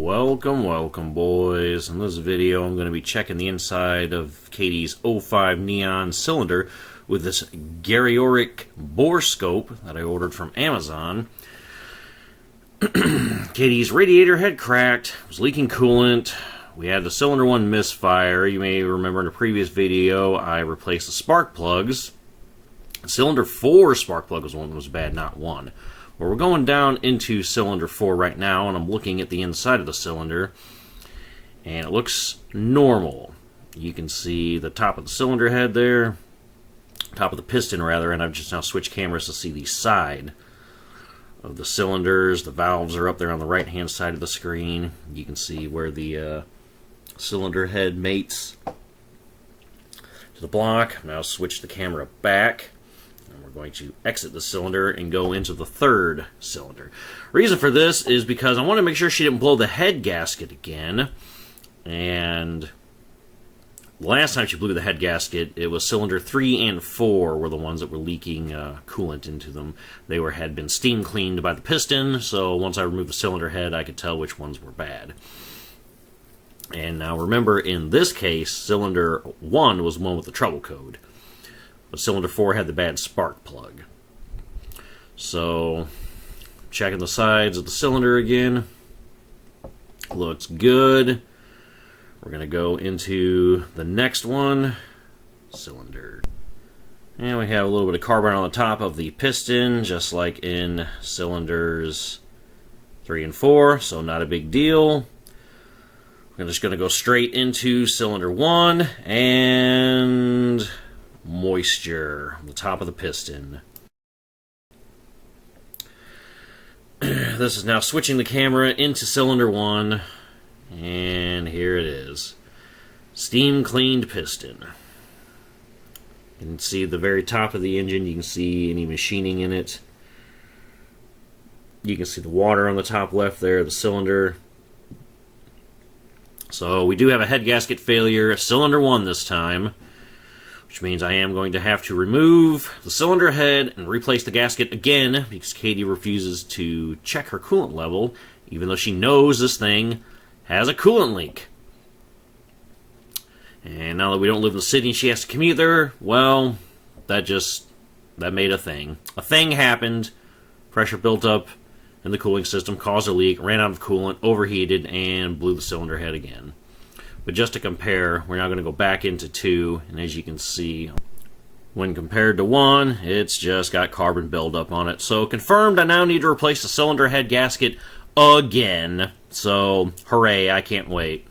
Welcome boys. In this video I'm going to be checking the inside of Katie's 05 neon cylinder with this Gariorick Borescope that I ordered from Amazon. Katie's radiator had cracked, was leaking coolant. We had the cylinder 1 misfire. You may remember in a previous video I replaced the spark plugs. Cylinder 4 spark plug was one that was bad, not 1. Well, we're going down into cylinder 4 right now, and I'm looking at the inside of the cylinder, and it looks normal. You can see the top of the cylinder head there, top of the piston rather, and I've just now switched cameras to see the side of the cylinders. The valves are up there on the right hand side of the screen. You can see where the cylinder head mates to the block. Now switch the camera back. We're going to exit the cylinder and go into the third cylinder. Reason for this is because I want to make sure she didn't blow the head gasket again. And last time she blew the head gasket, it was cylinder 3 and 4 were the ones that were leaking coolant into them. They had been steam cleaned by the piston, so once I removed the cylinder head, I could tell which ones were bad. And now remember, in this case, cylinder 1 was the one with the trouble code. But cylinder 4 had the bad spark plug. So, checking the sides of the cylinder again. Looks good. We're going to go into the next one. Cylinder. And we have a little bit of carbon on the top of the piston, just like in cylinders 3 and 4, so not a big deal. We're just going to go straight into cylinder 1, and moisture on the top of the piston. This is now switching the camera into cylinder 1, and here it is. Steam cleaned piston. You can see the very top of the engine. You can see any machining in it. You can see the water on the top left there, the cylinder. So we do have a head gasket failure, cylinder 1 this time, which means I am going to have to remove the cylinder head and replace the gasket again because Katie refuses to check her coolant level, even though she knows this thing has a coolant leak. And now that we don't live in the city and she has to commute there, well, that made a thing. A thing happened, pressure built up in the cooling system, caused a leak, ran out of coolant, overheated, and blew the cylinder head again. But just to compare, we're now going to go back into 2, and as you can see, when compared to 1, it's just got carbon buildup on it. So confirmed, I now need to replace the cylinder head gasket again. So, hooray, I can't wait.